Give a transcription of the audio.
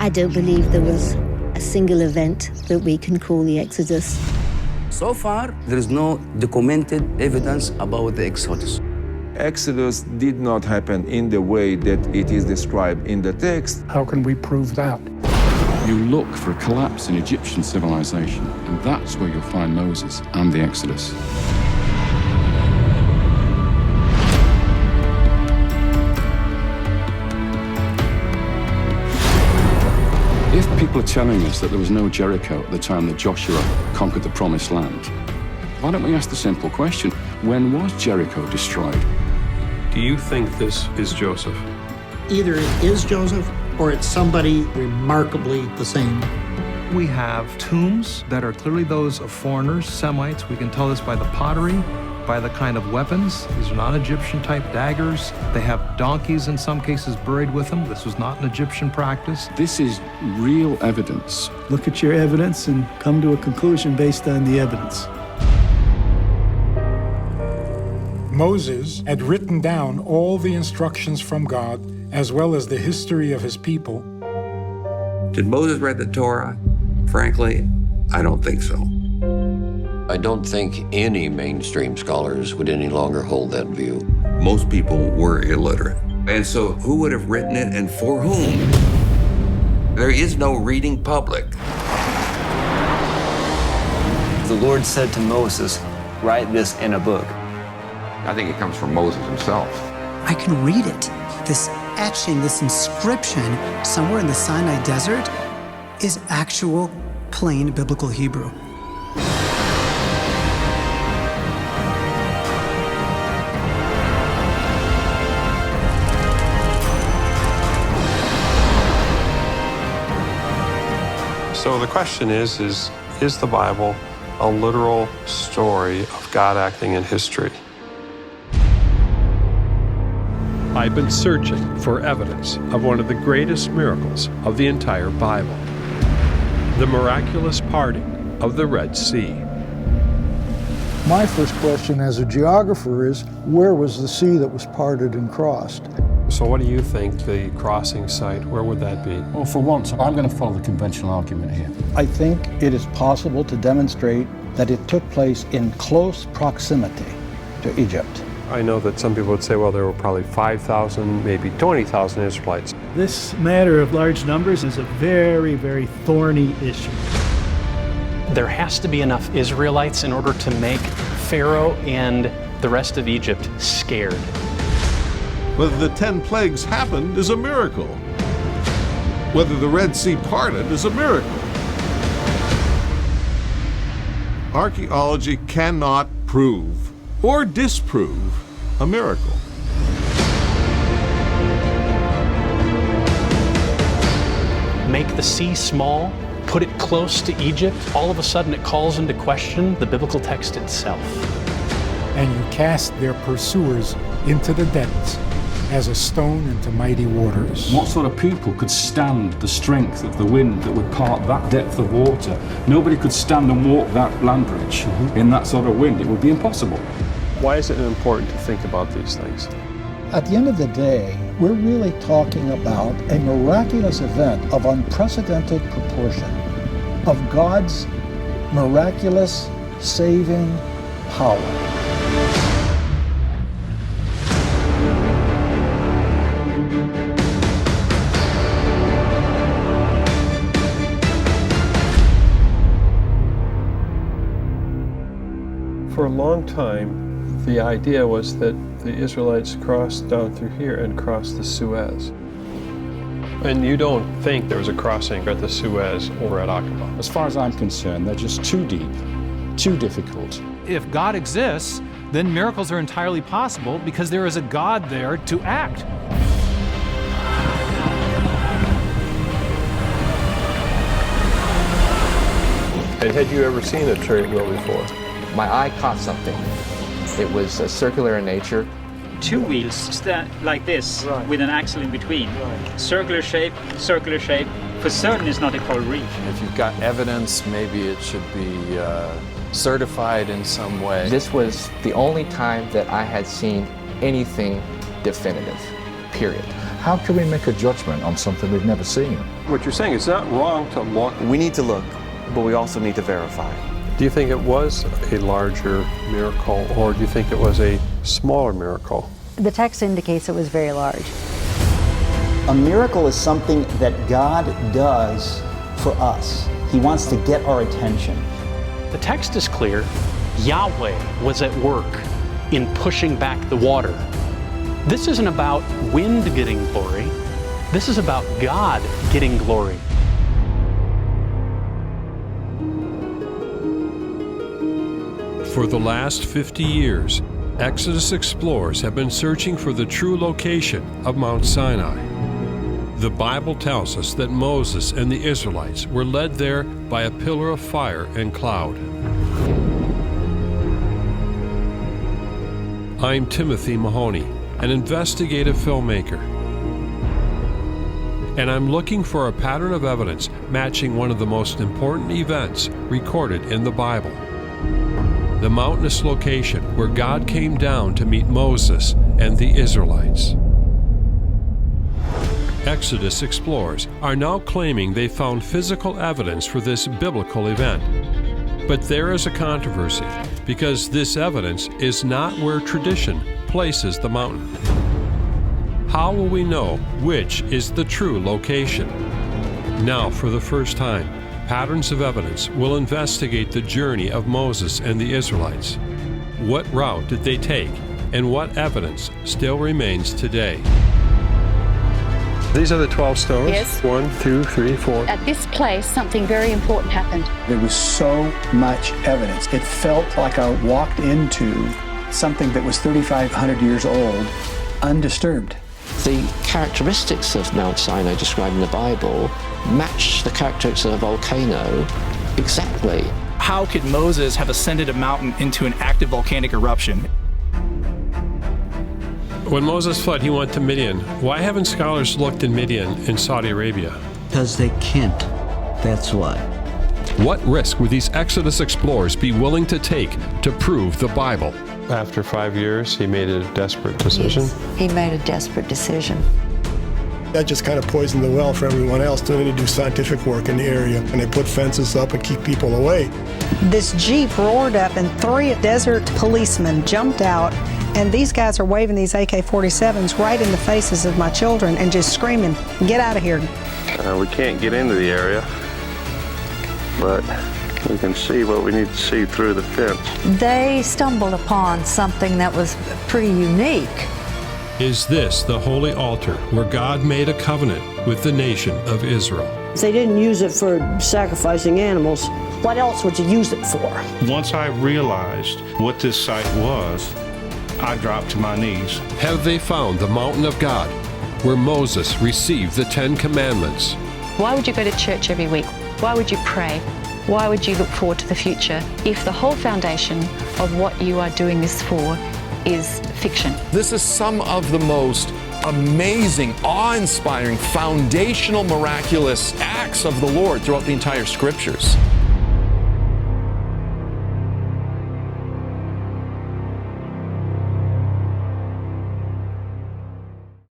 I don't believe there was a single event that we can call the Exodus. So far, there is no documented evidence about the Exodus. Exodus did not happen in the way that it is described in the text. How can we prove that? You look for a collapse in Egyptian civilization, and that's where you'll find Moses and the Exodus. If people are telling us that there was no Jericho at the time that Joshua conquered the Promised Land, why don't we ask the simple question, when was Jericho destroyed? Do you think this is Joseph? Either it is Joseph or it's somebody remarkably the same. We have tombs that are clearly those of foreigners, Semites. We can tell this by the pottery, by the kind of weapons. These are not Egyptian type daggers. They have donkeys in some cases buried with them. This was not an Egyptian practice. This is real evidence. Look at your evidence and come to a conclusion based on the evidence. Moses had written down all the instructions from God, as well as the history of his people. Did Moses read the Torah? Frankly, I don't think so. I don't think any mainstream scholars would any longer hold that view. Most people were illiterate. And so who would have written it and for whom? There is no reading public. The Lord said to Moses, write this in a book. I think it comes from Moses himself. I can read it. This etching, this inscription somewhere in the Sinai desert is actual plain biblical Hebrew. So the question is the Bible a literal story of God acting in history? I've been searching for evidence of one of the greatest miracles of the entire Bible, the miraculous parting of the Red Sea. My first question as a geographer is, where was the sea that was parted and crossed? So what do you think the crossing site, where would that be? Well, for once, I'm going to follow the conventional argument here. I think it is possible to demonstrate that it took place in close proximity to Egypt. I know that some people would say, well, there were probably 5,000, maybe 20,000 Israelites. This matter of large numbers is a very, very thorny issue. There has to be enough Israelites in order to make Pharaoh and the rest of Egypt scared. Whether the 10 plagues happened is a miracle. Whether the Red Sea parted is a miracle. Archaeology cannot prove or disprove a miracle. Make the sea small, put it close to Egypt, all of a sudden it calls into question the biblical text itself. And you cast their pursuers into the depths as a stone into mighty waters. What sort of people could stand the strength of the wind that would part that depth of water? Nobody could stand and walk that land bridge in that sort of wind. It would be impossible. Why is it important to think about these things? At the end of the day, we're really talking about a miraculous event of unprecedented proportion, of God's miraculous saving power. For a long time, the idea was that the Israelites crossed down through here and crossed the Suez. And you don't think there was a crossing at the Suez or at Aqaba? As far as I'm concerned, they're just too deep, too difficult. If God exists, then miracles are entirely possible because there is a God there to act. And had you ever seen a chariot wheel before? My eye caught something. It was circular in nature. Two wheels stand like this, right, with an axle in between. Right. Circular shape, for certain it's not a coral reef. If you've got evidence, maybe it should be certified in some way. This was the only time that I had seen anything definitive, period. How can we make a judgment on something we've never seen? What you're saying is not wrong to look. We need to look, but we also need to verify. Do you think it was a larger miracle, or do you think it was a smaller miracle? The text indicates it was very large. A miracle is something that God does for us. He wants to get our attention. The text is clear. Yahweh was at work in pushing back the water. This isn't about wind getting glory. This is about God getting glory. For the last 50 years, Exodus explorers have been searching for the true location of Mount Sinai. The Bible tells us that Moses and the Israelites were led there by a pillar of fire and cloud. I'm Timothy Mahoney, an investigative filmmaker. And I'm looking for a pattern of evidence matching one of the most important events recorded in the Bible. The mountainous location where God came down to meet Moses and the Israelites. Exodus explorers are now claiming they found physical evidence for this biblical event. But there is a controversy, because this evidence is not where tradition places the mountain. How will we know which is the true location? Now, for the first time, Patterns of Evidence will investigate the journey of Moses and the Israelites. What route did they take, and what evidence still remains today? These are the 12 stones? Yes. 1, 2, 3, 4. At this place, something very important happened. There was so much evidence. It felt like I walked into something that was 3,500 years old, undisturbed. The characteristics of Mount Sinai described in the Bible match the characteristics of a volcano exactly. How could Moses have ascended a mountain into an active volcanic eruption? When Moses fled, he went to Midian. Why haven't scholars looked in Midian in Saudi Arabia? Because they can't. That's why. What risk would these Exodus explorers be willing to take to prove the Bible? After 5 years, he made a desperate decision. Yes, he made a desperate decision. That just kind of poisoned the well for everyone else doing to do scientific work in the area. And they put fences up and keep people away. This Jeep roared up and 3 desert policemen jumped out, and these guys are waving these AK-47s right in the faces of my children and just screaming, "Get out of here." We can't get into the area, but we can see what we need to see through the fence. They stumbled upon something that was pretty unique. Is this the holy altar where God made a covenant with the nation of Israel? They didn't use it for sacrificing animals. What else would you use it for? Once I realized what this site was, I dropped to my knees. Have they found the mountain of God where Moses received the 10 Commandments? Why would you go to church every week? Why would you pray? Why would you look forward to the future if the whole foundation of what you are doing this for is fiction? This is some of the most amazing, awe-inspiring, foundational, miraculous acts of the Lord throughout the entire Scriptures.